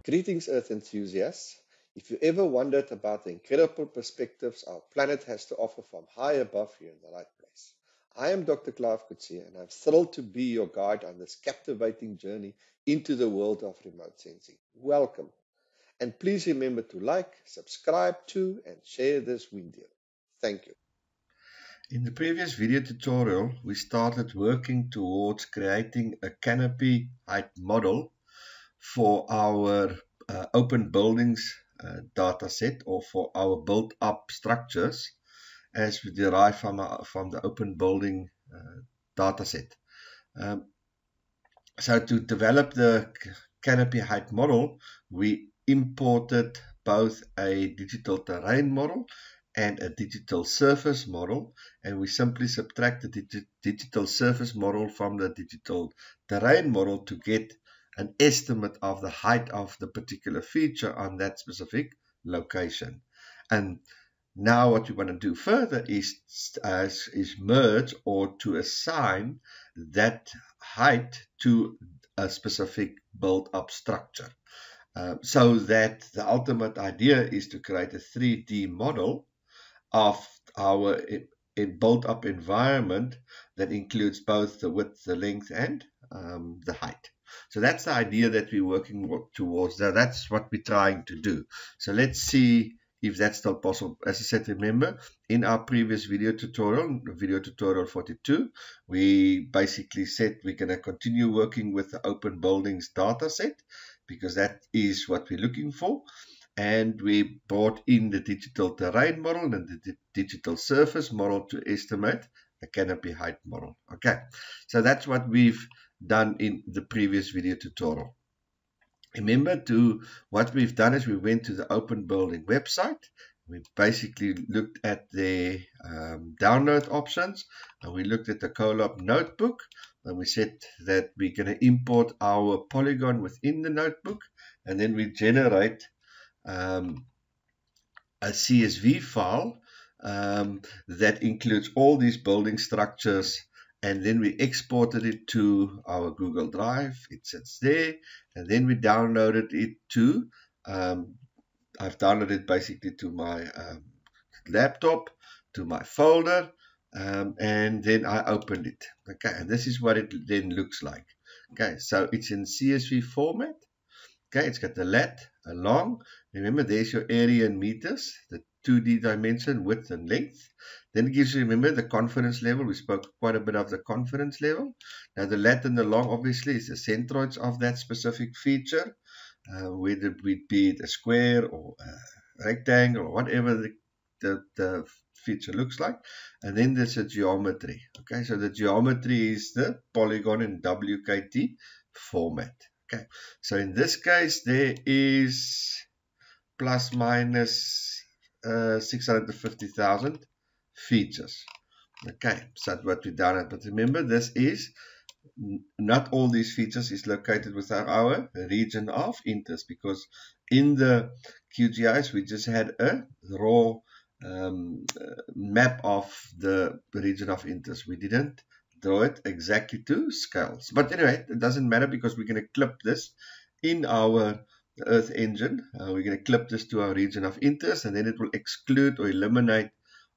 Greetings, Earth enthusiasts. If you ever wondered about the incredible perspectives our planet has to offer from high above, you're in the right place. I am Dr. Clive Coetzee, and I'm thrilled to be your guide on this captivating journey into the world of remote sensing. Welcome. And please remember to like, subscribe to, and share this video. Thank you. In the previous video tutorial, we started working towards creating a canopy height model for our open buildings data set, or for our built-up structures as we derive from the open building data set. So to develop the canopy height model, we imported both a digital terrain model and a digital surface model, and we simply subtract the digital surface model from the digital terrain model to get an estimate of the height of the particular feature on that specific location. And now what we want to do further is merge, or to assign that height to a specific built-up structure. So that the ultimate idea is to create a 3D model of our built-up environment that includes both the width, the length, and the height. So that's the idea that we're working towards. That's what we're trying to do. So let's see if that's still possible. As I said, remember, in our previous video tutorial 42, we basically said we're going to continue working with the open buildings data set, because that is what we're looking for. And we brought in the digital terrain model and the digital surface model to estimate a canopy height model. Okay, so that's what we've done in the previous video tutorial. Remember, what we've done is we went to the open building website. We basically looked at the download options, and we looked at the Colab notebook, and we said that we're going to import our polygon within the notebook, and then we generate a CSV file that includes all these building structures, and then we exported it to our Google Drive. It sits there, and then we downloaded it to I've downloaded it basically to my laptop, to my folder, and then I opened it. Okay, and this is what it then looks like. Okay, so it's in CSV format. Okay, it's got the lat, a long. Remember, there's your area in meters, the 2D dimension, width and length. Then it gives you, remember, the confidence level. We spoke quite a bit of the confidence level. Now, the lat and the long, obviously, is the centroids of that specific feature, whether it be a square or a rectangle or whatever the feature looks like. And then there's a geometry. Okay, so the geometry is the polygon in WKT format. Okay, so in this case, there is plus minus 650,000 features. Okay, so that's what we've done. But remember, this is not all these features is located within our region of interest, because in the QGIS we just had a raw map of the region of interest. We didn't draw it exactly to scales. But anyway, it doesn't matter, because we're going to clip this in our Earth engine. We're going to clip this to our region of interest, and then it will exclude or eliminate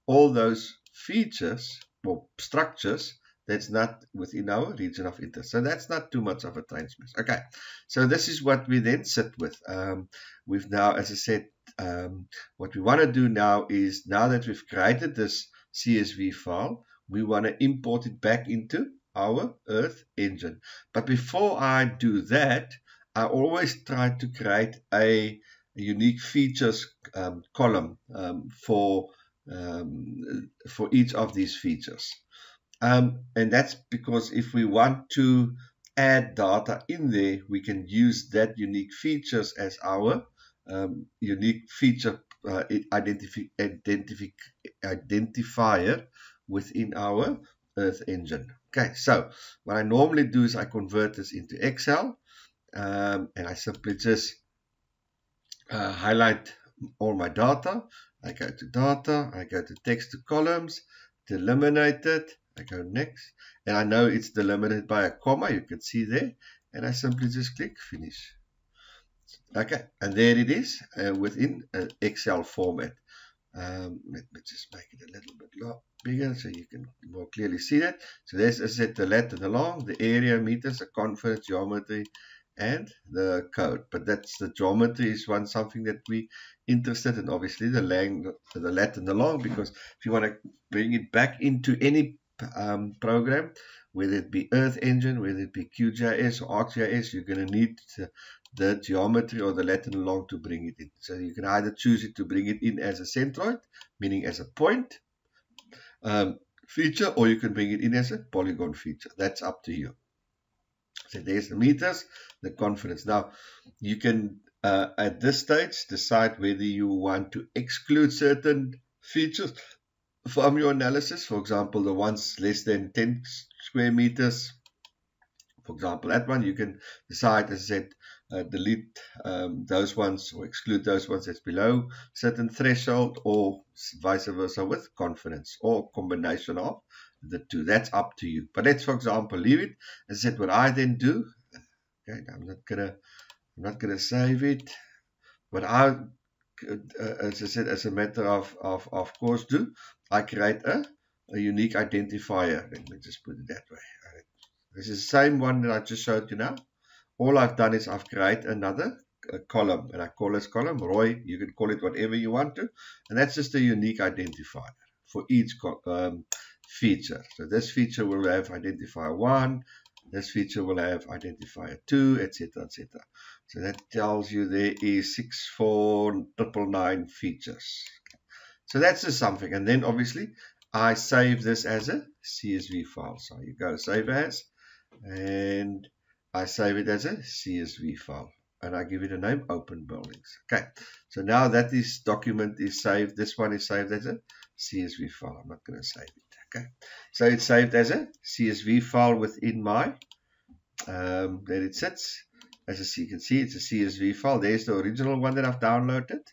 all those features or structures that's not within our region of interest. So that's not too much of a transmit. Okay, so this is what we then sit with. We've now, as I said, what we want to do now is, now that we've created this CSV file, we want to import it back into our Earth engine. But before I do that, I always try to create a unique features column for each of these features. And that's because if we want to add data in there, we can use that unique features as our unique feature identifier within our Earth engine. Okay, so what I normally do is I convert this into Excel, and I simply just highlight all my data. I go to data, I go to text to columns, delimited it, I go next, and I know it's delimited by a comma, you can see there, and I simply just click finish. Okay, and there it is within an Excel format. Let me just make it a little bit bigger so you can more clearly see that. So there's, as I said, the lat and the long, the area, meters, the confidence, geometry, and the code. But that's the geometry is something that we interested in, obviously the lat and the long, because if you want to bring it back into any program, whether it be Earth Engine, whether it be QGIS or ArcGIS, you're going to need the geometry or the lat and the long to bring it in. So you can either choose it to bring it in as a centroid, meaning as a point feature, or you can bring it in as a polygon feature. That's up to you. So there's the meters, the confidence. Now you can at this stage decide whether you want to exclude certain features from your analysis. For example, the ones less than 10 square meters. For example, that one you can decide, as I said, delete those ones or exclude those ones that's below certain threshold, or vice versa with confidence, or combination of the two. That's up to you. But let's, for example, leave it. As I said, what I then do, okay, I'm not gonna save it. What I, as I said, as a matter of course, do, I create a unique identifier. Let me just put it that way. This is the same one that I just showed you now. All I've done is I've created another column, and I call this column Roy. You can call it whatever you want to, and that's just a unique identifier for each feature. So this feature will have identifier 1, this feature will have identifier 2, etc., etc. So that tells you there is 64999 features. So that's just something, and then obviously I save this as a CSV file. So you go save as, and I save it as a CSV file, and I give it a name, Open Buildings. Okay, so now that this document is saved, this one is saved as a CSV file. I'm not going to save it. Okay, so it's saved as a CSV file within my, there it sits. As you can see, it's a CSV file. There's the original one that I've downloaded.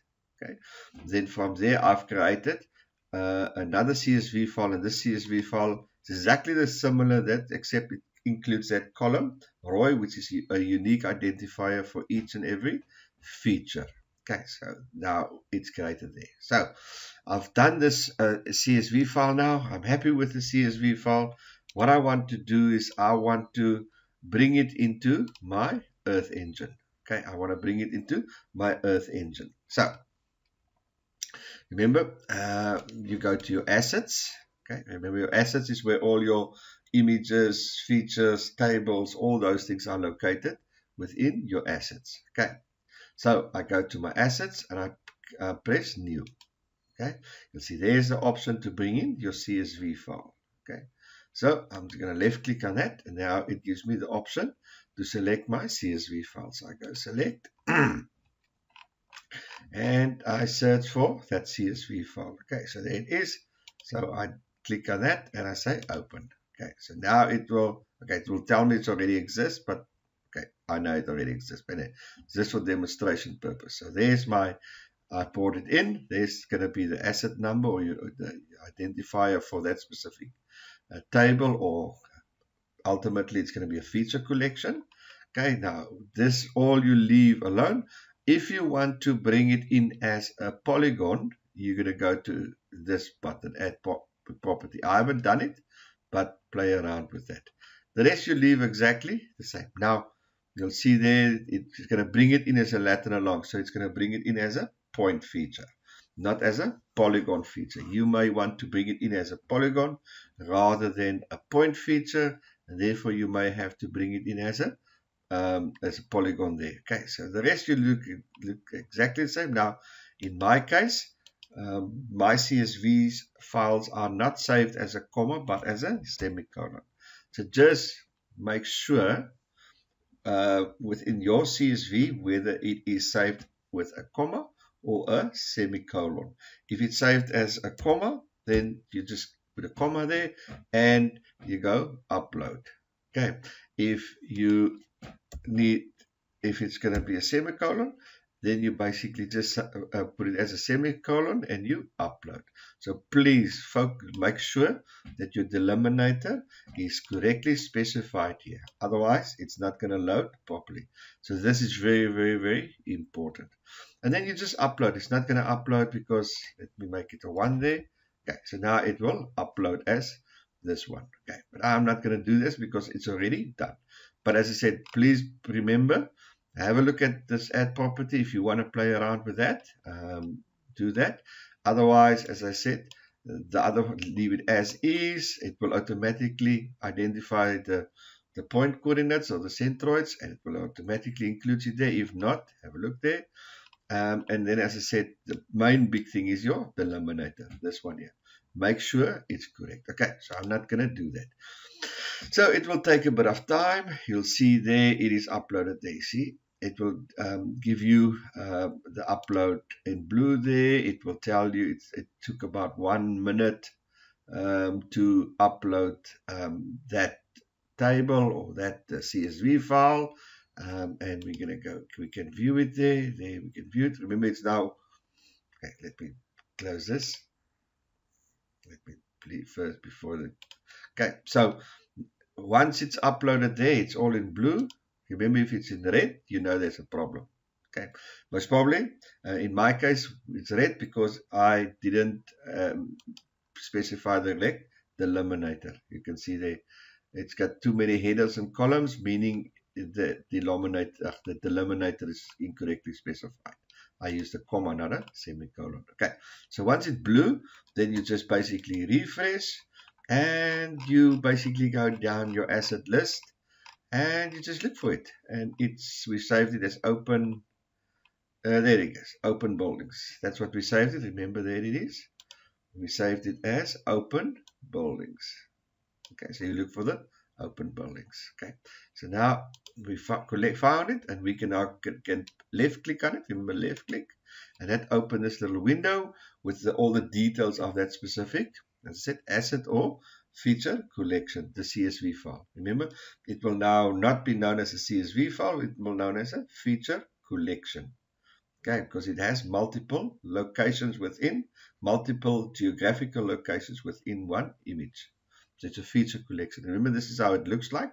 Okay, then from there I've created another CSV file, and this CSV file is exactly the similar that, except it includes that column Roy, which is a unique identifier for each and every feature. Okay, so now it's created there. So I've done this CSV file now. I'm happy with the CSV file. What I want to do is I want to bring it into my Earth Engine. Okay, I want to bring it into my Earth Engine. So remember, you go to your assets. Okay, remember your assets is where all your images, features, tables, all those things are located within your assets. Okay, so I go to my assets and I press new. Okay, you'll see there's the option to bring in your CSV file. Okay, so I'm going to left click on that, and now it gives me the option to select my CSV file. So I go select and I search for that CSV file. Okay, so there it is. So I click on that and I say open. Okay, so now it will tell me it already exists, but okay, I know it already exists, but it's just for demonstration purpose. So there's my, I poured it in. There's going to be the asset number, or the identifier for that specific table, or ultimately it's going to be a feature collection. Okay, now this all you leave alone. If you want to bring it in as a polygon, you're going to go to this button, add property. I haven't done it, but play around with that. The rest you leave exactly the same. Now you'll see there it's going to bring it in as a lat and a long, so it's going to bring it in as a point feature, not as a polygon feature. You may want to bring it in as a polygon rather than a point feature, and therefore you may have to bring it in as a polygon there. Okay, so the rest you look exactly the same. Now in my case, my CSV files are not saved as a comma but as a semicolon. So just make sure within your CSV whether it is saved with a comma or a semicolon. If it's saved as a comma, then you just put a comma there and you go upload. Okay, if it's going to be a semicolon, then you basically just put it as a semicolon and you upload. So please make sure that your delimiter is correctly specified here. Otherwise, it's not going to load properly. So this is very, very, very important. And then you just upload. It's not going to upload because, let me make it a 1 there. Okay, so now it will upload as this one. Okay, but I'm not going to do this because it's already done. But as I said, please remember, have a look at this add property. If you want to play around with that, do that. Otherwise, as I said, the other one, leave it as is. It will automatically identify the point coordinates or the centroids, and it will automatically include it there. If not, have a look there. And then, as I said, the main big thing is your delimiter, this one here. Make sure it's correct. Okay, so I'm not going to do that. So it will take a bit of time. You'll see there it is uploaded there. See, it will give you the upload in blue there. It will tell you it took about 1 minute to upload that table or that CSV file. And we're going to go, we can view it there. There we can view it. Remember, it's now, okay, let me close this. Let me please first before the, okay, so once it's uploaded there, it's all in blue. Remember, if it's in red, you know there's a problem. Okay, most probably, in my case, it's red because I didn't specify the correct delimiter. You can see there, it's got too many headers and columns, meaning the delimiter is incorrectly specified. I used a comma, not a semicolon. Okay, so once it's blue, then you just basically refresh and you basically go down your asset list and you just look for it. And we saved it as open, there it goes, open buildings. That's what we saved it. Remember, there it is. We saved it as open buildings. Okay, so you look for the open buildings. Okay, so now we found it, and we can now can left click on it. Remember, left click, and that opens this little window with all the details of that specific, as I said, asset or feature collection, the CSV file. Remember, it will now not be known as a CSV file, it will be known as a feature collection. Okay, because it has multiple locations within, multiple geographical locations within one image. So it's a feature collection. Remember, this is how it looks like.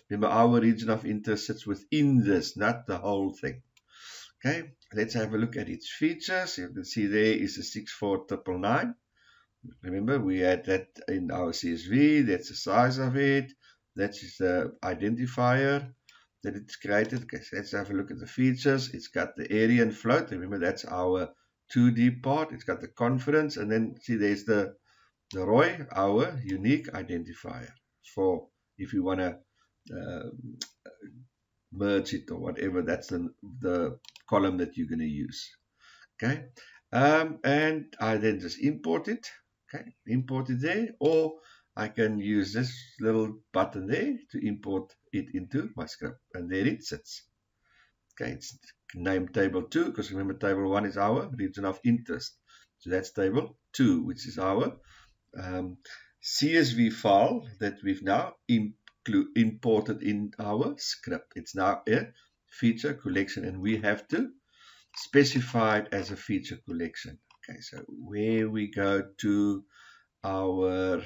Remember, our region of interest sits within this, not the whole thing. Okay, let's have a look at its features. You can see there is a 64999. Remember, we had that in our CSV. That's the size of it. That is the identifier that it's created. Okay, so let's have a look at the features. It's got the area and float. Remember, that's our 2D part. It's got the confidence, and then see there's the ROI, our unique identifier, for if you want to merge it or whatever. That's the column that you're going to use. Okay, and I then just import it. Okay, import it there, or I can use this little button there to import it into my script, and there it sits. Okay, it's named table 2 because remember, table 1 is our region of interest, so that's table 2, which is our CSV file that we've now imported in our script. It's now a feature collection, and we have to specify it as a feature collection. Okay, so where we go to our,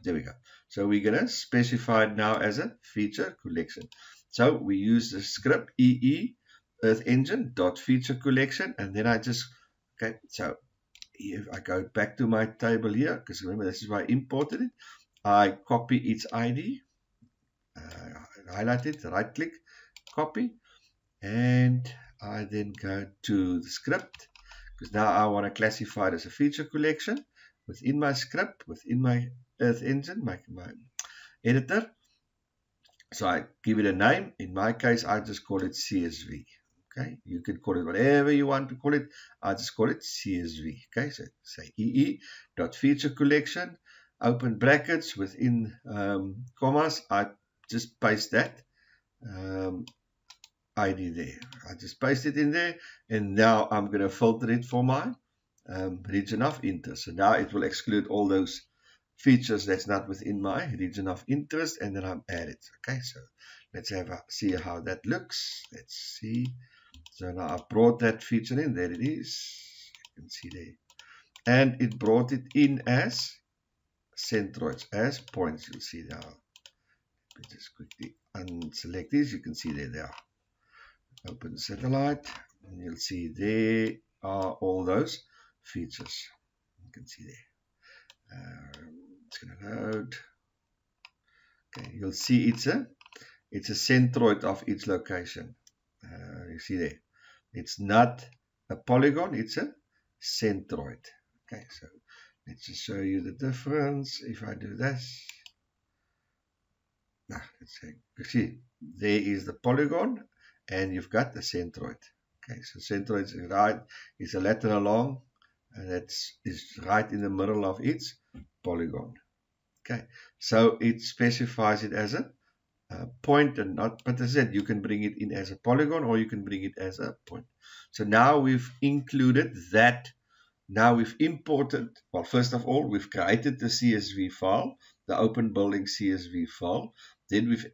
there we go. So we're going to specify it now as a feature collection. So we use the script EE Earth Engine dot feature collection, and then I just, okay, so if I go back to my table here, because remember this is why I imported it, I copy its ID, highlight it, right click, copy, and I then go to the script, because now I want to classify it as a feature collection within my script, within my Earth Engine, my editor. So I give it a name. In my case, I just call it CSV. Okay, you can call it whatever you want to call it. I just call it CSV. Okay, so say EE.featureCollection, open brackets within commas. I just paste that ID there. I just paste it in there, and now I'm going to filter it for my region of interest. So now it will exclude all those features that's not within my region of interest, and then I'm add it. Okay, so let's see how that looks. Let's see. So now I brought that feature in. There it is. You can see there. And it brought it in as centroids, as points. You'll see now. Let me just quickly unselect these. You can see there they are. Open the satellite, and you'll see there are all those features. You can see there. It's going to load. Okay, you'll see it's a centroid of each location. You see there. It's not a polygon, it's a centroid. Okay, so let's just show you the difference. If I do this, now let's say, you see, there is the polygon, and you've got the centroid. Okay, so centroid is right, is a lateral long, and that is right in the middle of its polygon. Okay, so it specifies it as a point and not, but as I said, you can bring it in as a polygon or you can bring it as a point. So now we've included that. Now we've imported, well, first of all, we've created the CSV file, the open building CSV file. Then we've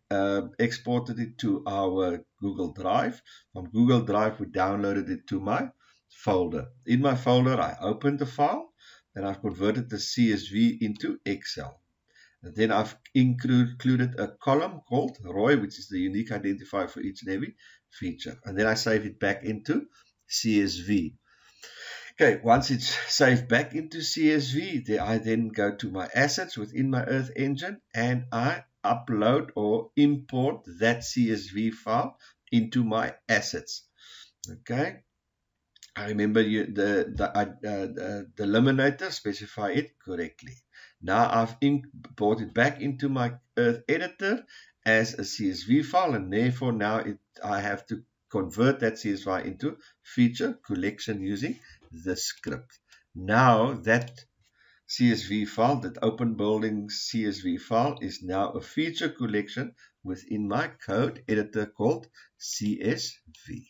exported it to our Google Drive. From Google Drive, we downloaded it to my folder. In my folder, I opened the file, and I've converted the CSV into Excel. And then I've included a column called ROI, which is the unique identifier for each and every feature. And then I save it back into CSV. Okay, once it's saved back into CSV, I then go to my assets within my Earth Engine, and I upload or import that CSV file into my assets. Okay, I remember the eliminator specify it correctly. Now I've imported back into my Earth editor as a CSV file, and therefore now I have to convert that CSV file into feature collection using the script. Now that CSV file, that open building CSV file, is now a feature collection within my code editor called CSV.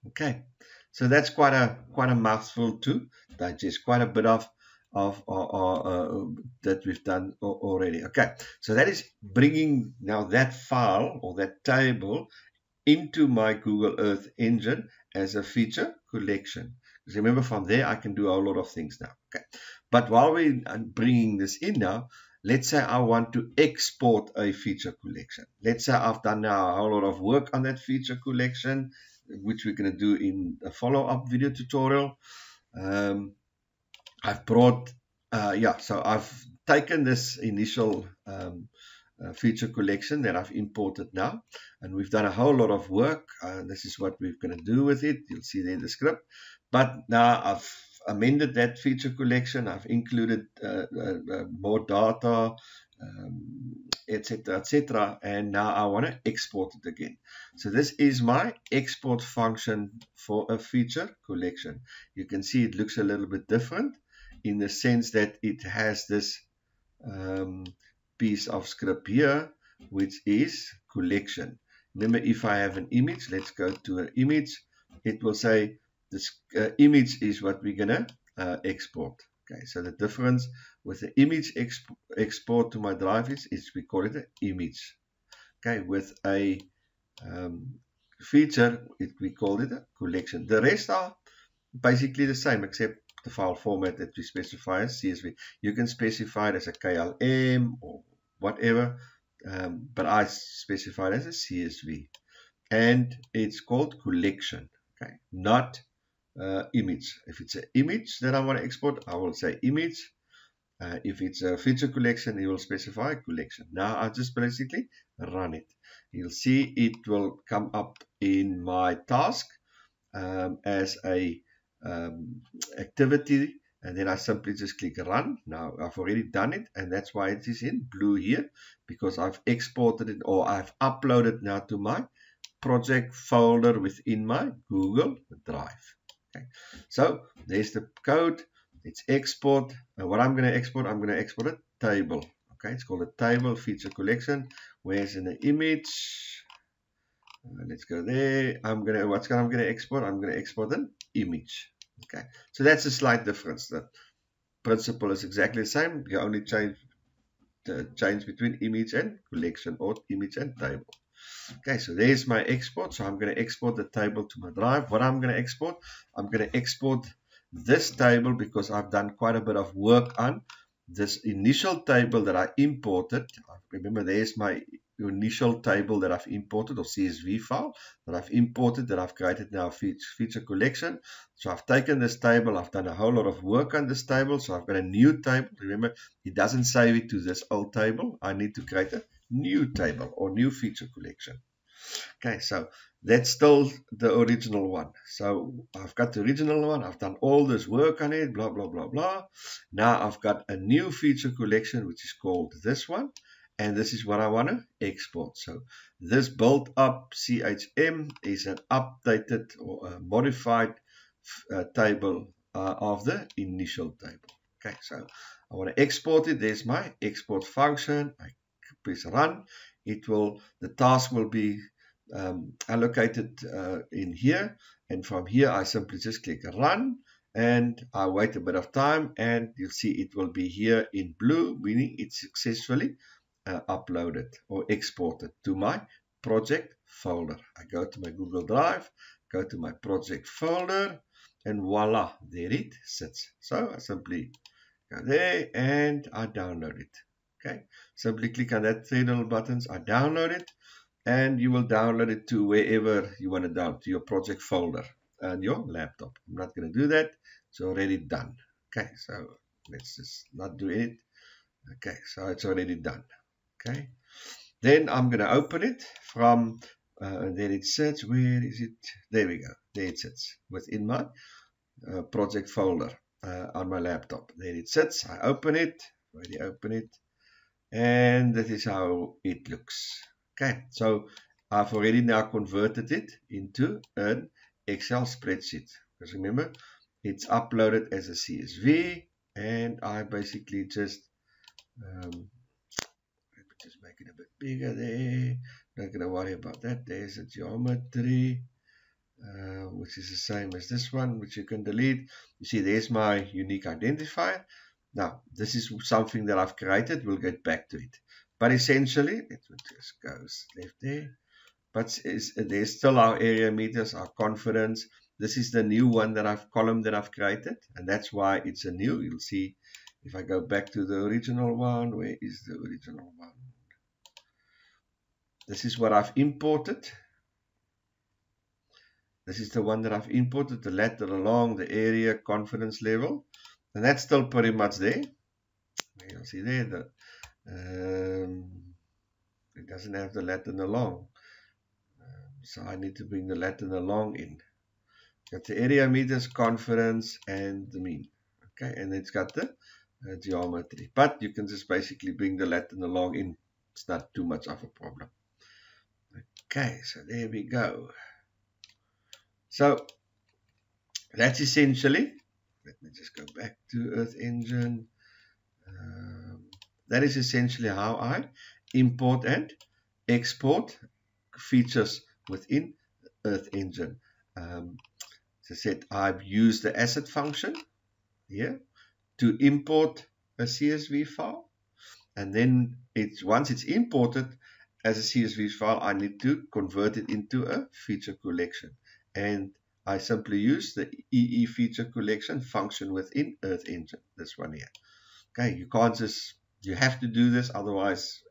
Okay, so that's quite a mouthful to digest, quite a bit of that we've done already. Okay, so that is bringing now that file or that table into my Google Earth Engine as a feature collection. Because remember, from there I can do a whole lot of things now. Okay, but while we're bringing this in now, let's say I want to export a feature collection. Let's say I've done now a whole lot of work on that feature collection, which we're going to do in a follow-up video tutorial. I've brought, so I've taken this initial feature collection that I've imported now, and we've done a whole lot of work. This is what we're going to do with it. You'll see there in the script. But now I've amended that feature collection. I've included more data, etc., etc. And now I want to export it again. So this is my export function for a feature collection. You can see it looks a little bit different in the sense that it has this piece of script here, which is collection. Remember, if I have an image, let's go to an image. It will say this image is what we're gonna export. Okay, so the difference with the image export to my drive is we call it an image. Okay, with a feature, we call it a collection. The rest are basically the same, except the file format that we specify as CSV. You can specify it as a KLM or whatever, but I specify it as a CSV, and it's called collection. Okay, not image. If it's an image that I want to export, I will say image. If it's a feature collection, it will specify collection. Now I just basically run it. You'll see it will come up in my task as a activity, and then I simply just click run. Now I've already done it, and that's why it is in blue here, because I've exported it, or I've uploaded now to my project folder within my Google Drive. Okay, so there's the code. It's export, and what I'm going to export a table. Okay, it's called a table feature collection. Where's in the image? Let's go there. I'm going to export an image. Okay, so that's a slight difference. The principle is exactly the same. You only change between image and collection, or image and table. Okay, so there's my export. So I'm going to export the table to my drive. What I'm going to export? I'm going to export this table because I've done quite a bit of work on this initial table that I imported. Remember, there's my initial table that I've imported, or CSV file that I've imported, that I've created now feature collection. So I've taken this table, I've done a whole lot of work on this table. So I've got a new table. Remember, it doesn't save it to this old table. I need to create a new table or new feature collection. Okay, so that's still the original one. So I've got the original one. I've done all this work on it, blah, blah, blah, blah. Now I've got a new feature collection, which is called this one. And this is what I want to export. So this built up CHM is an updated or a modified table of the initial table. Okay, so I want to export it. There's my export function. I press run. The task will be allocated in here, and from here I simply just click run, and I wait a bit of time, and you'll see it will be here in blue, meaning it's successfully uploaded or exported to my project folder. I go to my Google Drive, go to my project folder, and voila, there it sits. So I simply go there and I download it. Okay, simply click on that three little buttons, I download it, and you will download it to wherever you want to download, to your project folder and your laptop. I'm not going to do that. It's already done. Okay, so let's just not do it. Okay, so it's already done. Okay, then I'm going to open it from, there it sits. Where is it? There we go. There it sits within my project folder on my laptop. There it sits. I open it. Already open it. And that is how it looks. Okay, so I've already now converted it into an Excel spreadsheet. Because remember, it's uploaded as a CSV, and I basically just make it a bit bigger there. Not going to worry about that. There's a geometry, which is the same as this one, which you can delete. You see, there's my unique identifier. Now, this is something that I've created. We'll get back to it. But essentially, it just goes left there. But there's still our area meters, our confidence. This is the new one column that I've created. And that's why it's a new. You'll see if I go back to the original one. Where is the original one? This is what I've imported. This is the one that I've imported, the ladder along, the area, confidence level. And that's still pretty much there. You'll see there it doesn't have the Latin along. So I need to bring the Latin along in. Got the area meters, confidence, and the mean. Okay, and it's got the geometry. But you can just basically bring the Latin along in. It's not too much of a problem. Okay, so there we go. So that's essentially, let me just go back to Earth Engine. That is essentially how I import and export features within Earth Engine. As I said, I've used the asset function here to import a CSV file. And then once it's imported as a CSV file, I need to convert it into a feature collection. And I simply use the EE feature collection function within Earth Engine, this one here. Okay, you have to do this, otherwise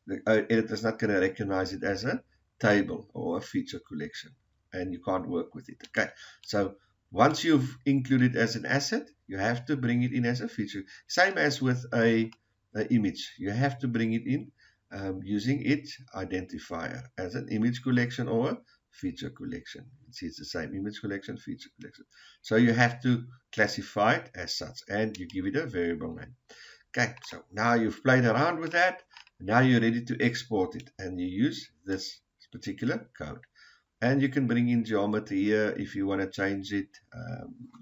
the editor is not going to recognize it as a table or a feature collection, and you can't work with it. Okay, so once you've included it as an asset, you have to bring it in as a feature. Same as with an image, you have to bring it in using its identifier as an image collection or a feature collection. You see, it's the same, image collection, feature collection. So you have to classify it as such, and you give it a variable name. Okay, so now you've played around with that. Now you're ready to export it, and you use this particular code. And you can bring in geometry here if you want to change it.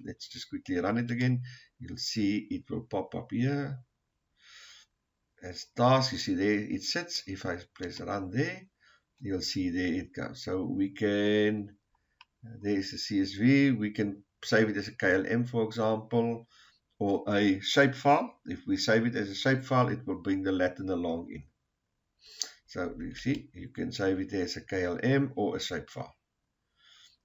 Let's just quickly run it again. You'll see it will pop up here as task. You see there it sits. If I press run there, you'll see there it goes. So we can, there's the CSV. We can save it as a KLM, for example, or a shape file. If we save it as a shape file, it will bring the Latin along in. So you see, you can save it as a KLM or a shapefile.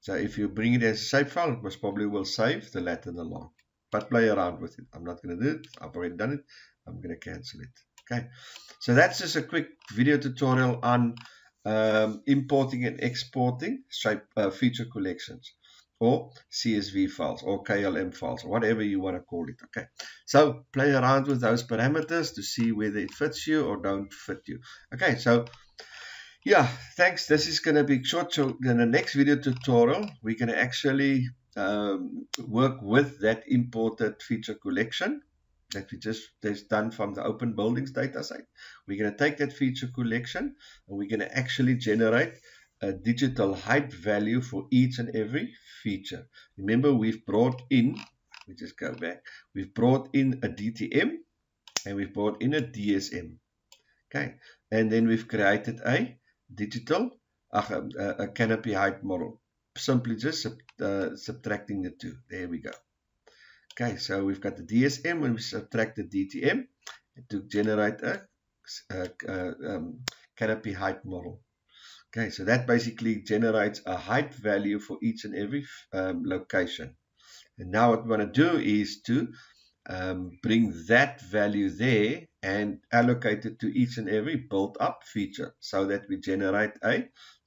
So if you bring it as a shapefile, it most probably will save the lat and the long. But play around with it. I'm not going to do it. I've already done it. I'm going to cancel it. Okay. So that's just a quick video tutorial on importing and exporting feature collections or CSV files or KLM files, or whatever you want to call it. Okay. So play around with those parameters to see whether it fits you or don't fit you. Okay. So yeah, thanks. This is going to be short. So in the next video tutorial, we're going to actually work with that imported feature collection that we just done from the open buildings data set. We're going to take that feature collection and we're going to actually generate a digital height value for each and every feature. Remember, we've brought in, let me just go back, we've brought in a DTM and we've brought in a DSM. Okay, and then we've created a digital, a canopy height model. Simply just subtracting the two. There we go. Okay, so we've got the DSM and we subtract the DTM to generate a canopy height model. Okay, so that basically generates a height value for each and every location. And now what we want to do is to bring that value there and allocate it to each and every built up feature so that we generate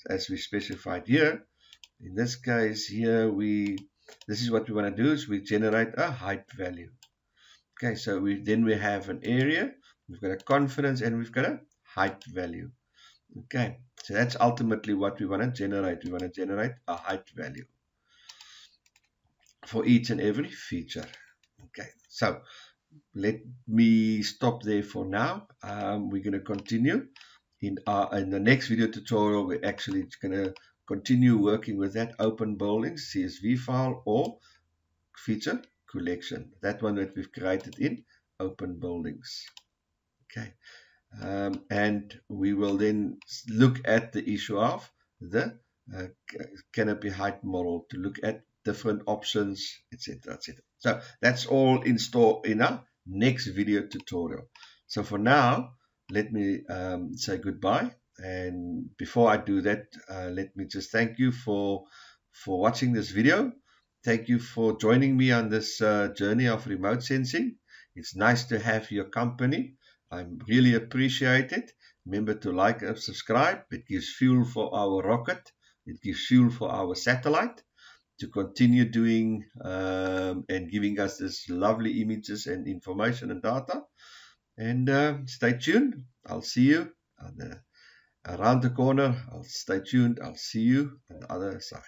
as we specified here, in this case here, this is what we want to do, is we generate a height value. Okay, so we have an area, we've got a confidence, and we've got a height value. Okay, so that's ultimately what we want to generate. We want to generate a height value for each and every feature. Okay, so let me stop there for now. We're going to continue in the next video tutorial. We're actually going to continue working with that open buildings CSV file or feature collection, that one that we've created in open buildings. Okay, and we will then look at the issue of the canopy height model to look at different options, etc., etc. So that's all in store in our next video tutorial. So for now, let me say goodbye. And before I do that, let me just thank you for watching this video. Thank you for joining me on this journey of remote sensing. It's nice to have your company. I really appreciate it. Remember to like and subscribe. It gives fuel for our rocket. It gives fuel for our satellite to continue doing and giving us this lovely images and information and data. And stay tuned. I'll see you around the corner. Stay tuned. I'll see you on the other side.